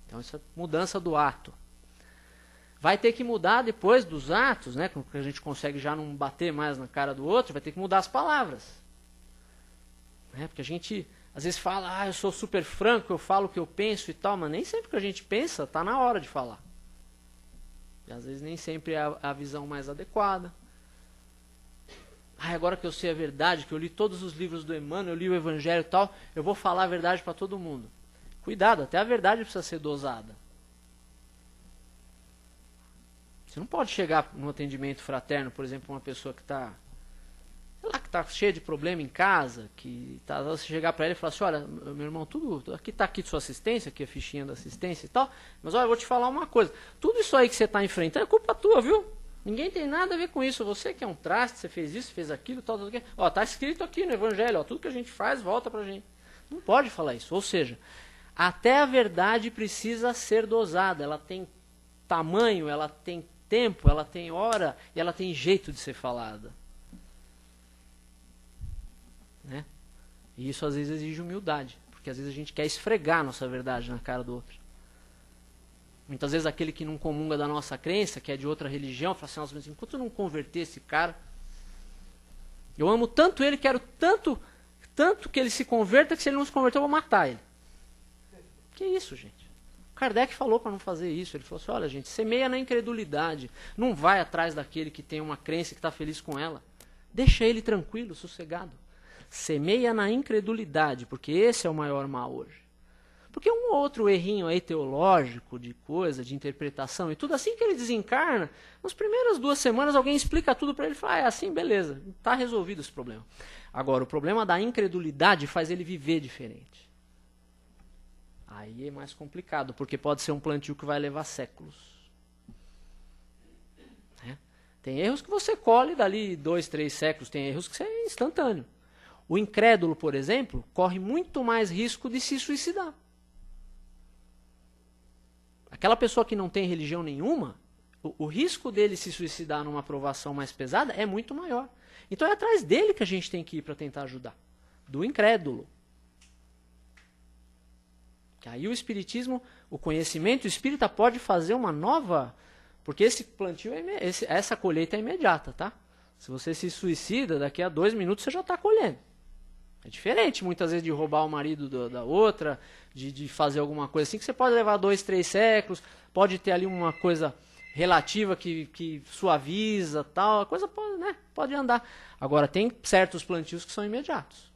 Então, essa mudança do ato. Vai ter que mudar depois dos atos, né, que a gente consegue já não bater mais na cara do outro, vai ter que mudar as palavras. Porque a gente às vezes fala, eu sou super franco, eu falo o que eu penso e tal, mas nem sempre que a gente pensa está na hora de falar. E às vezes nem sempre é a visão mais adequada. Agora que eu sei a verdade, que eu li todos os livros do Emmanuel, eu li o Evangelho e tal, eu vou falar a verdade para todo mundo. Cuidado, até a verdade precisa ser dosada. Você não pode chegar num atendimento fraterno, por exemplo, uma pessoa que está cheia de problema em casa, você chegar para ele e falar assim, olha, meu irmão, tudo aqui está aqui de sua assistência, aqui a fichinha da assistência e tal, mas olha, eu vou te falar uma coisa, tudo isso aí que você está enfrentando é culpa tua, viu? Ninguém tem nada a ver com isso, você que é um traste, você fez isso, fez aquilo, tal, está escrito aqui no Evangelho, tudo que a gente faz volta para a gente. Não pode falar isso, ou seja, até a verdade precisa ser dosada, ela tem tamanho, ela tem tempo, ela tem hora e ela tem jeito de ser falada. Né? E isso às vezes exige humildade, porque às vezes a gente quer esfregar a nossa verdade na cara do outro. Muitas vezes aquele que não comunga da nossa crença, que é de outra religião, fala assim, mas enquanto eu não converter esse cara, eu amo tanto ele, quero tanto que ele se converta, que se ele não se converter eu vou matar ele. Que isso, gente? Kardec falou para não fazer isso, ele falou assim, olha gente, semeia na incredulidade, não vai atrás daquele que tem uma crença e que está feliz com ela, deixa ele tranquilo, sossegado. Semeia na incredulidade, porque esse é o maior mal hoje. Porque um ou outro errinho aí teológico, de coisa, de interpretação e tudo, assim que ele desencarna, nas primeiras 2 semanas alguém explica tudo para ele e fala, é assim, beleza, está resolvido esse problema. Agora, o problema da incredulidade faz ele viver diferente. Aí é mais complicado, porque pode ser um plantio que vai levar séculos. Né? Tem erros que você colhe dali 2, 3 séculos, tem erros que é instantâneo. O incrédulo, por exemplo, corre muito mais risco de se suicidar. Aquela pessoa que não tem religião nenhuma, o risco dele se suicidar numa provação mais pesada é muito maior. Então é atrás dele que a gente tem que ir para tentar ajudar. Do incrédulo. Que aí o espiritismo, o conhecimento espírita pode fazer uma nova... Porque esse plantio, essa colheita é imediata, tá? Se você se suicida, daqui a 2 minutos você já está colhendo. É diferente, muitas vezes, de roubar o marido da outra, de fazer alguma coisa assim, que você pode levar 2, 3 séculos, pode ter ali uma coisa relativa que suaviza, tal, a coisa pode, né, pode andar. Agora, tem certos plantios que são imediatos.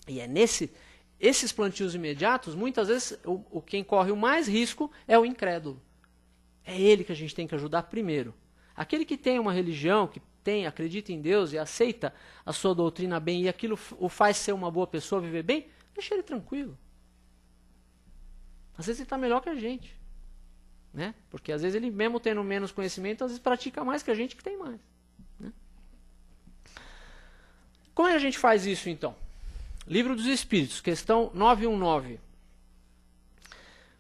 E é esses plantios imediatos, muitas vezes, quem corre o mais risco é o incrédulo. É ele que a gente tem que ajudar primeiro. Aquele que tem uma religião, que acredita em Deus e aceita a sua doutrina bem e aquilo o faz ser uma boa pessoa, viver bem, deixa ele tranquilo. Às vezes ele está melhor que a gente. Né? Porque às vezes ele, mesmo tendo menos conhecimento, às vezes pratica mais que a gente que tem mais. Né? Como é que a gente faz isso então? Livro dos Espíritos, questão 919.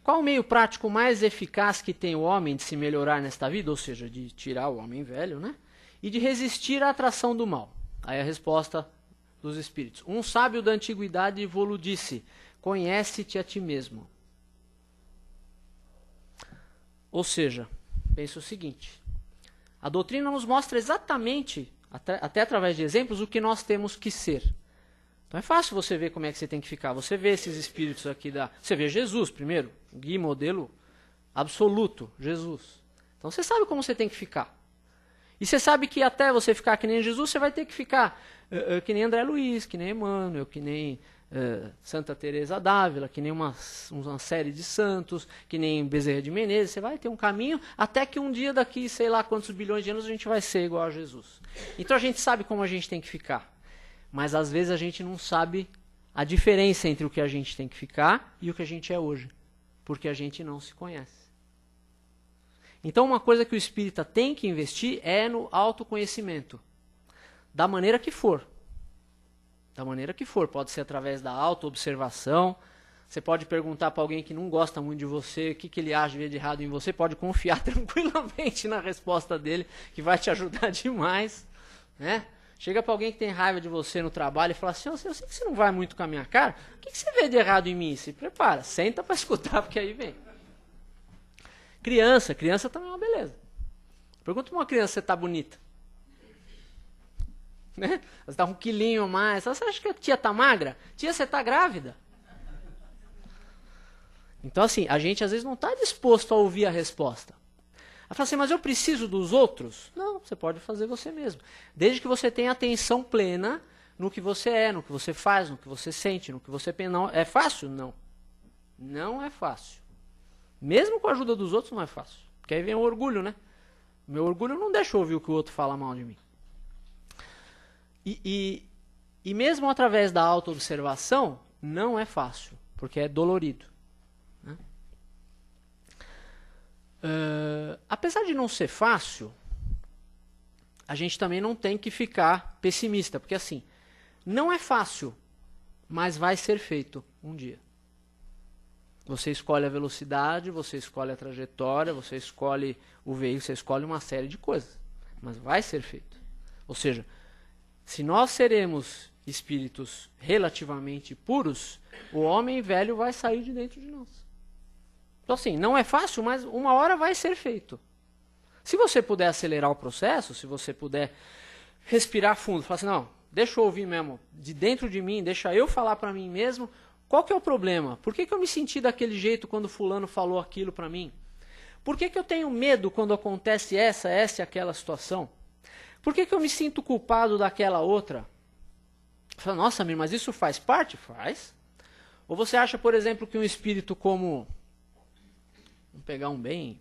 Qual o meio prático mais eficaz que tem o homem de se melhorar nesta vida? Ou seja, de tirar o homem velho, né? E de resistir à atração do mal. Aí a resposta dos Espíritos. Um sábio da antiguidade vou-lo disse, conhece-te a ti mesmo. Ou seja, pense o seguinte, a doutrina nos mostra exatamente, até através de exemplos, o que nós temos que ser. Então é fácil você ver como é que você tem que ficar. Você vê esses espíritos aqui, você vê Jesus primeiro, guia modelo absoluto, Jesus. Então você sabe como você tem que ficar. E você sabe que até você ficar que nem Jesus, você vai ter que ficar que nem André Luiz, que nem Emmanuel, que nem Santa Teresa d'Ávila, que nem uma série de santos, que nem Bezerra de Menezes. Você vai ter um caminho até que um dia daqui, sei lá quantos bilhões de anos, a gente vai ser igual a Jesus. Então a gente sabe como a gente tem que ficar. Mas às vezes a gente não sabe a diferença entre o que a gente tem que ficar e o que a gente é hoje. Porque a gente não se conhece. Então uma coisa que o espírita tem que investir é no autoconhecimento. Da maneira que for. Da maneira que for. Pode ser através da autoobservação. Você pode perguntar para alguém que não gosta muito de você, o que ele acha de errado em você. Pode confiar tranquilamente na resposta dele, que vai te ajudar demais. Né? Chega para alguém que tem raiva de você no trabalho e fala assim, eu sei que você não vai muito com a minha cara, o que você vê de errado em mim? Se prepara, senta para escutar, porque aí vem. Criança também é uma beleza. Pergunta para uma criança se você está bonita. Né? Você está com 1 quilinho a mais. Você acha que a tia está magra? Tia, você está grávida. Então assim, a gente às vezes não está disposto a ouvir a resposta. Ela fala assim, mas eu preciso dos outros? Não, você pode fazer você mesmo. Desde que você tenha atenção plena no que você é, no que você faz, no que você sente, no que você pensa. Não, é fácil? Não. Não é fácil. Mesmo com a ajuda dos outros não é fácil. Porque aí vem o orgulho, né? Meu orgulho não deixa eu ouvir o que o outro fala mal de mim. E mesmo através da autoobservação, não é fácil. Porque é dolorido. Né? Apesar de não ser fácil, a gente também não tem que ficar pessimista, porque assim, não é fácil, mas vai ser feito um dia. Você escolhe a velocidade, você escolhe a trajetória, você escolhe o veículo, você escolhe uma série de coisas, mas vai ser feito. Ou seja, se nós seremos espíritos relativamente puros, o homem velho vai sair de dentro de nós. Então assim, não é fácil, mas uma hora vai ser feito. Se você puder acelerar o processo, se você puder respirar fundo, falar assim, não, deixa eu ouvir mesmo, de dentro de mim, deixa eu falar para mim mesmo, qual que é o problema? Por que eu me senti daquele jeito quando fulano falou aquilo para mim? Por que eu tenho medo quando acontece essa e aquela situação? Por que eu me sinto culpado daquela outra? Fala, nossa, mas isso faz parte? Faz. Ou você acha, por exemplo, que um espírito como... Vamos pegar um bem...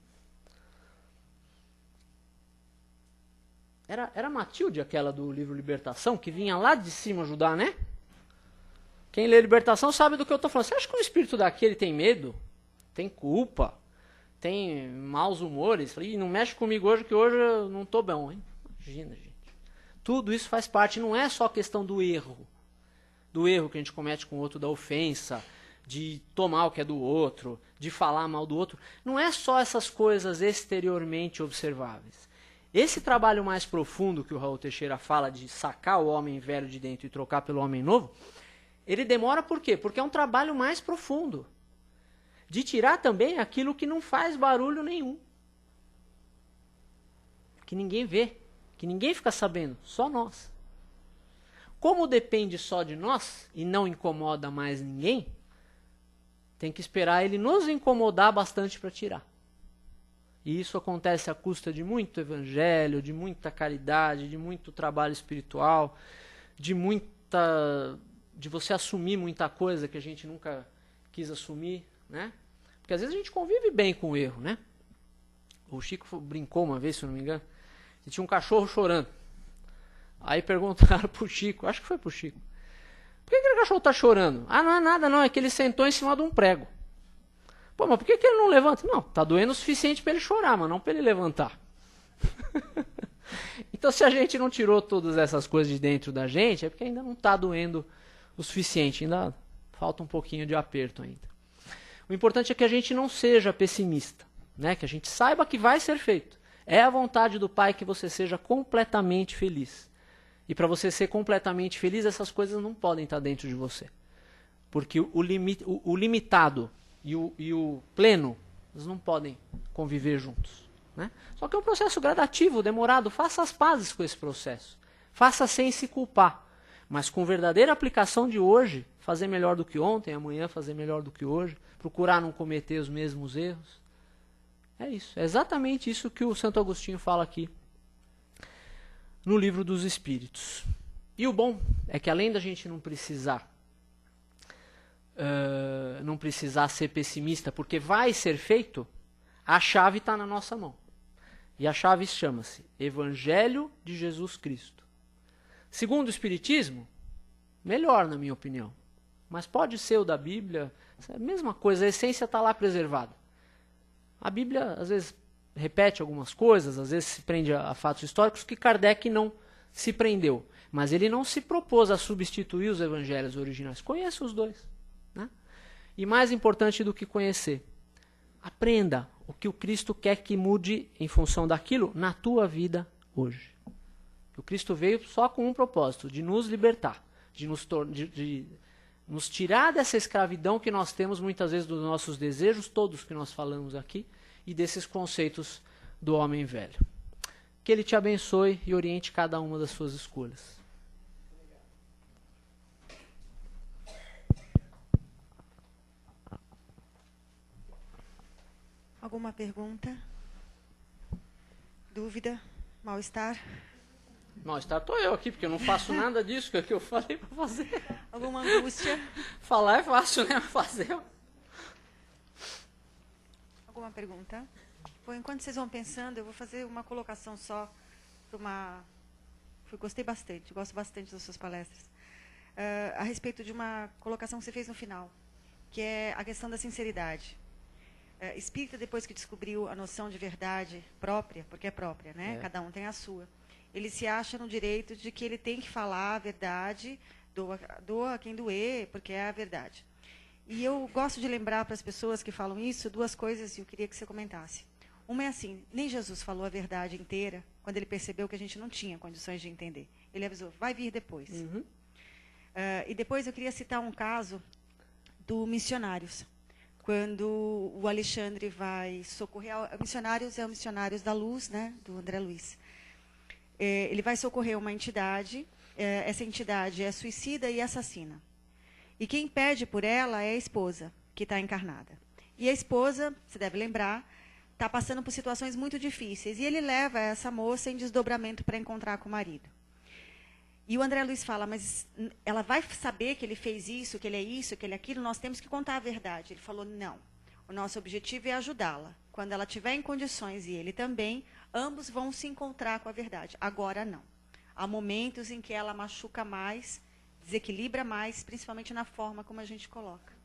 Era Matilde, aquela do livro Libertação, que vinha lá de cima ajudar, né? Quem lê Libertação sabe do que eu estou falando. Você acha que um espírito daquele tem medo? Tem culpa? Tem maus humores? Ih, não mexe comigo hoje, que hoje eu não estou bom, hein? Imagina, gente. Tudo isso faz parte, não é só questão do erro que a gente comete com o outro, da ofensa, de tomar o que é do outro, de falar mal do outro. Não é só essas coisas exteriormente observáveis. Esse trabalho mais profundo que o Raul Teixeira fala de sacar o homem velho de dentro e trocar pelo homem novo, ele demora por quê? Porque é um trabalho mais profundo. De tirar também aquilo que não faz barulho nenhum. Que ninguém vê, que ninguém fica sabendo, só nós. Como depende só de nós e não incomoda mais ninguém, tem que esperar ele nos incomodar bastante para tirar. E isso acontece à custa de muito evangelho, de muita caridade, de muito trabalho espiritual, de você assumir muita coisa que a gente nunca quis assumir, né? Porque às vezes a gente convive bem com o erro, né? O Chico brincou uma vez, se eu não me engano, e tinha um cachorro chorando. Aí perguntaram pro Chico, acho que foi pro Chico, por que aquele cachorro tá chorando? Ah, não é nada não, é que ele sentou em cima de um prego. Pô, mas por que ele não levanta? Não, tá doendo o suficiente para ele chorar, mas não para ele levantar. Então, se a gente não tirou todas essas coisas de dentro da gente, é porque ainda não está doendo o suficiente, ainda falta um pouquinho de aperto ainda. O importante é que a gente não seja pessimista, né? Que a gente saiba que vai ser feito. É a vontade do Pai que você seja completamente feliz. E para você ser completamente feliz, essas coisas não podem estar dentro de você. Porque o limitado e o pleno, eles não podem conviver juntos. Né? Só que é um processo gradativo, demorado. Faça as pazes com esse processo. Faça sem se culpar. Mas com verdadeira aplicação de hoje, fazer melhor do que ontem, amanhã fazer melhor do que hoje, procurar não cometer os mesmos erros. É isso. É exatamente isso que o Santo Agostinho fala aqui no Livro dos Espíritos. E o bom é que além da gente não precisar ser pessimista, porque vai ser feito, a chave está na nossa mão. E a chave chama-se Evangelho de Jesus Cristo. Segundo o Espiritismo, melhor na minha opinião. Mas pode ser o da Bíblia, é a mesma coisa, a essência está lá preservada. A Bíblia, às vezes, repete algumas coisas, às vezes se prende a fatos históricos que Kardec não se prendeu. Mas ele não se propôs a substituir os evangelhos originais. Conheça os dois. Né? E mais importante do que conhecer, aprenda o que o Cristo quer que mude em função daquilo na tua vida hoje. O Cristo veio só com um propósito, de nos libertar, de nos tirar dessa escravidão que nós temos muitas vezes dos nossos desejos, todos que nós falamos aqui, e desses conceitos do homem velho. Que Ele te abençoe e oriente cada uma das suas escolhas. Alguma pergunta? Dúvida? Mal-estar? Mal-estar estou eu aqui, porque eu não faço nada disso que eu falei para fazer. Alguma angústia? Falar é fácil, né? Fazer. Alguma pergunta? Bom, enquanto vocês vão pensando, eu vou fazer uma colocação só para uma... Gostei bastante, gosto bastante das suas palestras. A respeito de uma colocação que você fez no final, que é a questão da sinceridade. Espírita, depois que descobriu a noção de verdade própria, porque é própria, né? Cada um tem a sua. Ele se acha no direito de que ele tem que falar a verdade, doa quem doer, porque é a verdade. E eu gosto de lembrar para as pessoas que falam isso, duas coisas, e eu queria que você comentasse. Uma é assim, nem Jesus falou a verdade inteira, quando ele percebeu que a gente não tinha condições de entender. Ele avisou, vai vir depois. Uhum. E depois eu queria citar um caso do Missionários. Quando o Alexandre vai socorrer... Missionários é o Missionários da Luz, né, do André Luiz. Ele vai socorrer uma entidade, essa entidade é suicida e assassina. E quem pede por ela é a esposa, que está encarnada. E a esposa, você deve lembrar, está passando por situações muito difíceis. E ele leva essa moça em desdobramento para encontrar com o marido. E o André Luiz fala, mas ela vai saber que ele fez isso, que ele é isso, que ele é aquilo, nós temos que contar a verdade. Ele falou, não, o nosso objetivo é ajudá-la. Quando ela estiver em condições, e ele também, ambos vão se encontrar com a verdade. Agora não. Há momentos em que ela machuca mais, desequilibra mais, principalmente na forma como a gente coloca.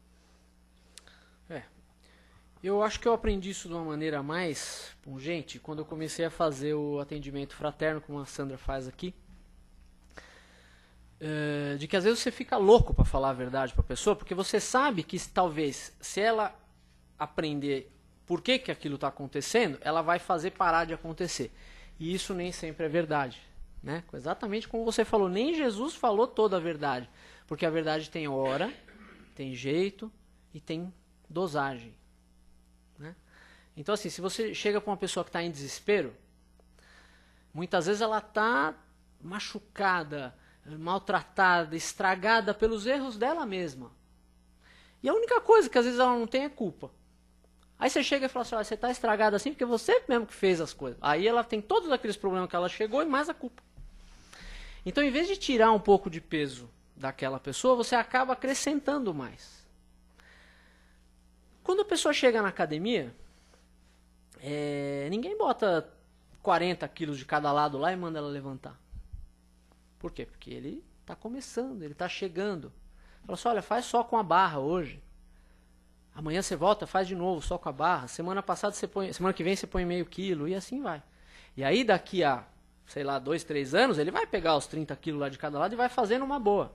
Eu acho que eu aprendi isso de uma maneira mais pungente quando eu comecei a fazer o atendimento fraterno, como a Sandra faz aqui. De que às vezes você fica louco para falar a verdade para a pessoa, porque você sabe que talvez, se ela aprender por que aquilo está acontecendo, ela vai fazer parar de acontecer. E isso nem sempre é verdade. Né? Exatamente como você falou, nem Jesus falou toda a verdade. Porque a verdade tem hora, tem jeito e tem dosagem. Né? Então, assim, se você chega para uma pessoa que está em desespero, muitas vezes ela está machucada, maltratada, estragada pelos erros dela mesma. E a única coisa que às vezes ela não tem é culpa. Aí você chega e fala assim, você está estragada assim porque você mesmo que fez as coisas. Aí ela tem todos aqueles problemas que ela chegou e mais a culpa. Então, em vez de tirar um pouco de peso daquela pessoa, você acaba acrescentando mais. Quando a pessoa chega na academia, ninguém bota 40 quilos de cada lado lá e manda ela levantar. Por quê? Porque ele está começando, ele está chegando. Fala assim, olha, faz só com a barra hoje. Amanhã você volta, faz de novo, só com a barra. Semana que vem você põe meio quilo e assim vai. E aí daqui a, 2, 3 anos, ele vai pegar os 30 quilos lá de cada lado e vai fazendo uma boa.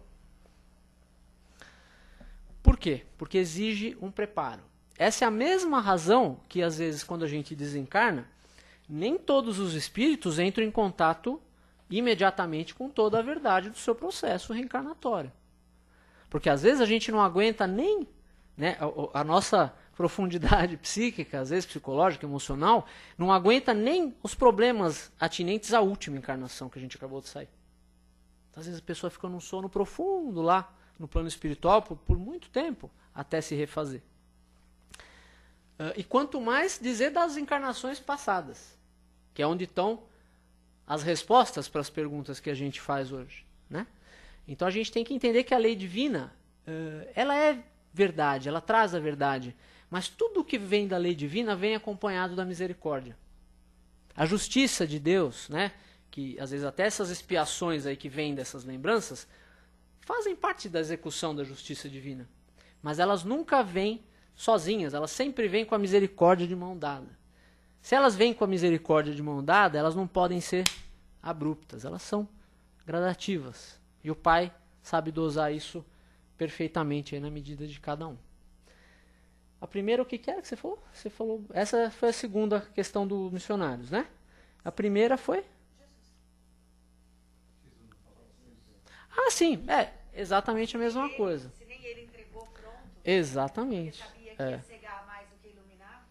Por quê? Porque exige um preparo. Essa é a mesma razão que, às vezes, quando a gente desencarna, nem todos os espíritos entram em contato imediatamente com toda a verdade do seu processo reencarnatório. Porque, às vezes, a gente não aguenta nem, né, a nossa profundidade psíquica, às vezes psicológica, emocional, não aguenta nem os problemas atinentes à última encarnação que a gente acabou de sair. Às vezes, a pessoa fica num sono profundo lá, no plano espiritual, por muito tempo, até se refazer. E quanto mais dizer das encarnações passadas, que é onde estão as respostas para as perguntas que a gente faz hoje. Né? Então a gente tem que entender que a lei divina, ela é verdade, ela traz a verdade, mas tudo que vem da lei divina vem acompanhado da misericórdia. A justiça de Deus, né, que às vezes até essas expiações aí que vêm dessas lembranças, fazem parte da execução da justiça divina, mas elas nunca vêm sozinhas, elas sempre vêm com a misericórdia de mão dada. Se elas vêm com a misericórdia de mão dada, elas não podem ser abruptas, elas são gradativas. E o Pai sabe dosar isso perfeitamente aí na medida de cada um. A primeira, o que era que você falou? Você falou, essa foi a segunda questão dos missionários, né? A primeira foi? Ah, sim, exatamente a mesma coisa. Se nem ele entregou pronto. Exatamente. Que ia cegar mais do que iluminar?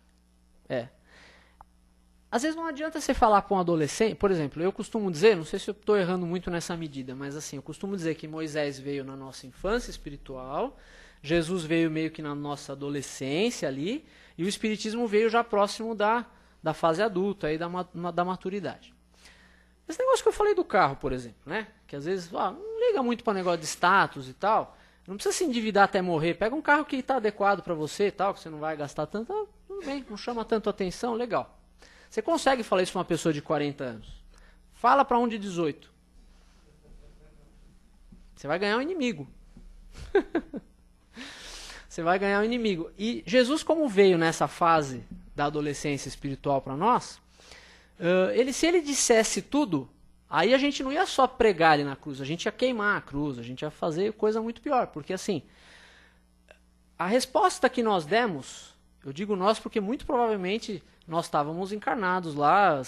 Às vezes não adianta você falar para um adolescente, por exemplo, eu costumo dizer, não sei se eu estou errando muito nessa medida, mas assim, eu costumo dizer que Moisés veio na nossa infância espiritual, Jesus veio meio que na nossa adolescência ali, e o Espiritismo veio já próximo da fase adulta, aí da maturidade. Esse negócio que eu falei do carro, por exemplo, né? Que às vezes não liga muito para negócio de status e tal, não precisa se endividar até morrer. Pega um carro que está adequado para você e tal, que você não vai gastar tanto. Tudo bem, não chama tanto atenção, legal. Você consegue falar isso para uma pessoa de 40 anos. Fala para um de 18. Você vai ganhar um inimigo. Você vai ganhar um inimigo. E Jesus, como veio nessa fase da adolescência espiritual para nós, se ele dissesse tudo, aí a gente não ia só pregar ele na cruz, a gente ia queimar a cruz, a gente ia fazer coisa muito pior, porque assim, a resposta que nós demos, eu digo nós porque muito provavelmente nós estávamos encarnados lá,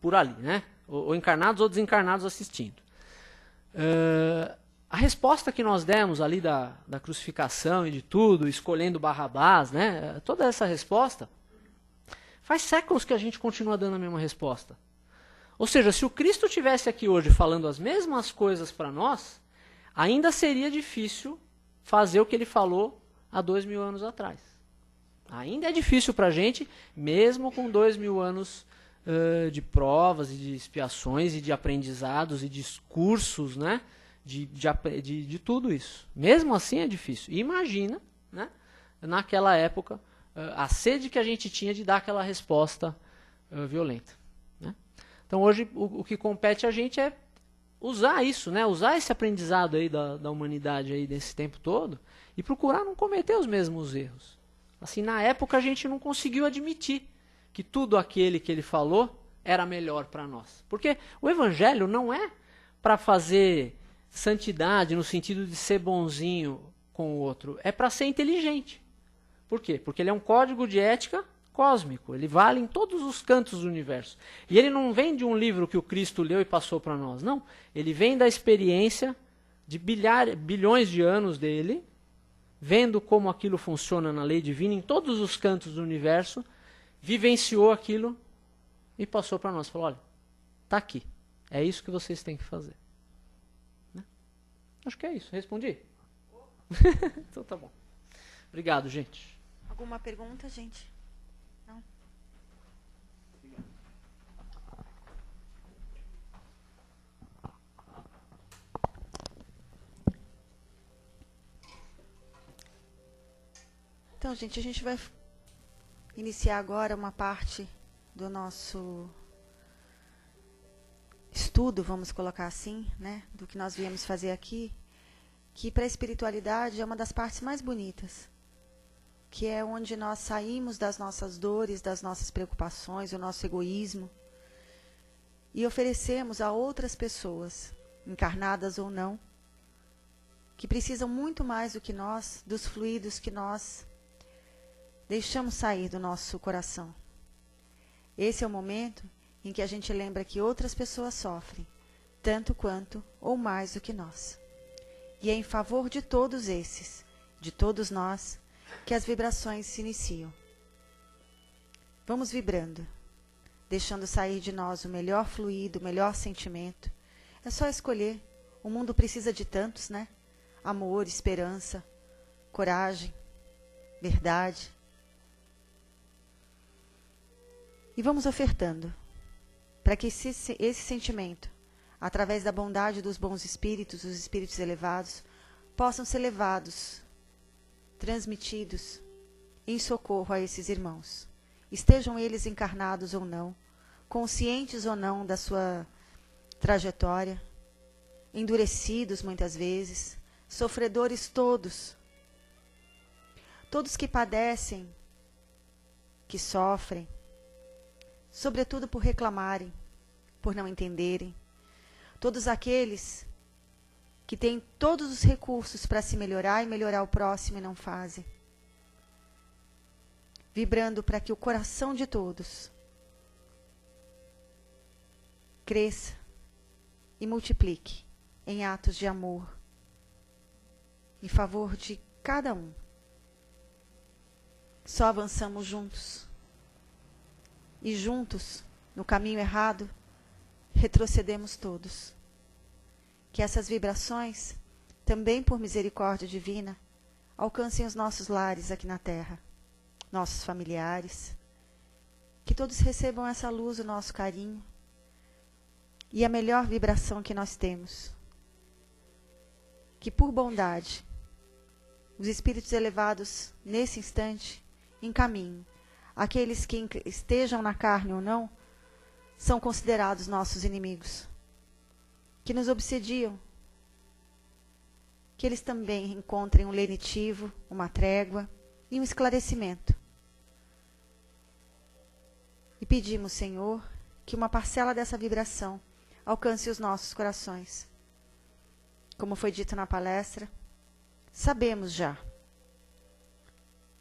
por ali, né? Ou encarnados ou desencarnados assistindo. A resposta que nós demos ali da crucificação e de tudo, escolhendo Barrabás, né? Toda essa resposta, faz séculos que a gente continua dando a mesma resposta. Ou seja, se o Cristo estivesse aqui hoje falando as mesmas coisas para nós, ainda seria difícil fazer o que ele falou há 2000 anos atrás. Ainda é difícil para a gente, mesmo com 2000 anos de provas e de expiações e de aprendizados e discursos, né? De tudo isso. Mesmo assim é difícil. E imagina, né? Naquela época, a sede que a gente tinha de dar aquela resposta violenta. Né? Então hoje o que compete a gente é usar isso, né? Usar esse aprendizado aí da humanidade aí desse tempo todo e procurar não cometer os mesmos erros. Assim, na época a gente não conseguiu admitir que tudo aquele que ele falou era melhor para nós. Porque o evangelho não é para fazer santidade no sentido de ser bonzinho com o outro, é para ser inteligente. Por quê? Porque ele é um código de ética cósmico, ele vale em todos os cantos do universo. E ele não vem de um livro que o Cristo leu e passou para nós, não. Ele vem da experiência de bilhões de anos dele, vendo como aquilo funciona na lei divina em todos os cantos do universo, vivenciou aquilo e passou para nós. Falou, olha, está aqui, é isso que vocês têm que fazer. Né? Acho que é isso, respondi? Então tá bom. Obrigado, gente. Alguma pergunta, gente? Não? Então, gente, a gente vai iniciar agora uma parte do nosso estudo, vamos colocar assim, né, do que nós viemos fazer aqui, que para a espiritualidade é uma das partes mais bonitas, que é onde nós saímos das nossas dores, das nossas preocupações, do nosso egoísmo, e oferecemos a outras pessoas, encarnadas ou não, que precisam muito mais do que nós, dos fluidos que nós deixamos sair do nosso coração. Esse é o momento em que a gente lembra que outras pessoas sofrem, tanto quanto ou mais do que nós. E é em favor de todos esses, de todos nós, que as vibrações se iniciam. Vamos vibrando, deixando sair de nós o melhor fluido, o melhor sentimento. É só escolher. O mundo precisa de tantos, né? Amor, esperança, coragem, verdade. E vamos ofertando, para que esse sentimento, através da bondade dos bons espíritos, os espíritos elevados, possam ser levados, transmitidos em socorro a esses irmãos. Estejam eles encarnados ou não, conscientes ou não da sua trajetória, endurecidos muitas vezes, sofredores todos. Todos que padecem, que sofrem, sobretudo por reclamarem, por não entenderem. Todos aqueles que têm todos os recursos para se melhorar e melhorar o próximo e não fazem. Vibrando para que o coração de todos cresça e multiplique em atos de amor, em favor de cada um. Só avançamos juntos. E juntos, no caminho errado, retrocedemos todos. Que essas vibrações, também por misericórdia divina, alcancem os nossos lares aqui na Terra, nossos familiares. Que todos recebam essa luz, o nosso carinho. E a melhor vibração que nós temos. Que por bondade, os espíritos elevados, nesse instante, encaminhem. Aqueles que estejam na carne ou não, são considerados nossos inimigos, que nos obsediam. Que eles também encontrem um lenitivo, uma trégua e um esclarecimento. E pedimos, Senhor, que uma parcela dessa vibração alcance os nossos corações. Como foi dito na palestra, sabemos já.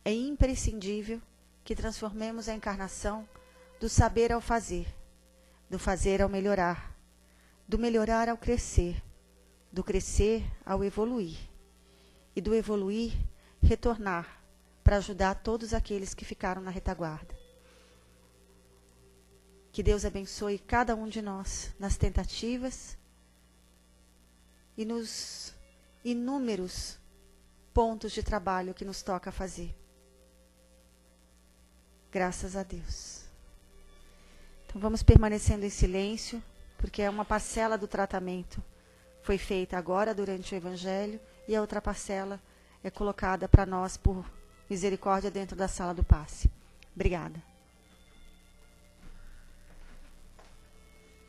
É imprescindível que transformemos a encarnação do saber ao fazer, do fazer ao melhorar, do melhorar ao crescer, do crescer ao evoluir, e do evoluir retornar para ajudar todos aqueles que ficaram na retaguarda. Que Deus abençoe cada um de nós nas tentativas e nos inúmeros pontos de trabalho que nos toca fazer. Graças a Deus. Então vamos permanecendo em silêncio, porque é uma parcela do tratamento foi feita agora durante o Evangelho e a outra parcela é colocada para nós por misericórdia dentro da sala do passe. Obrigada.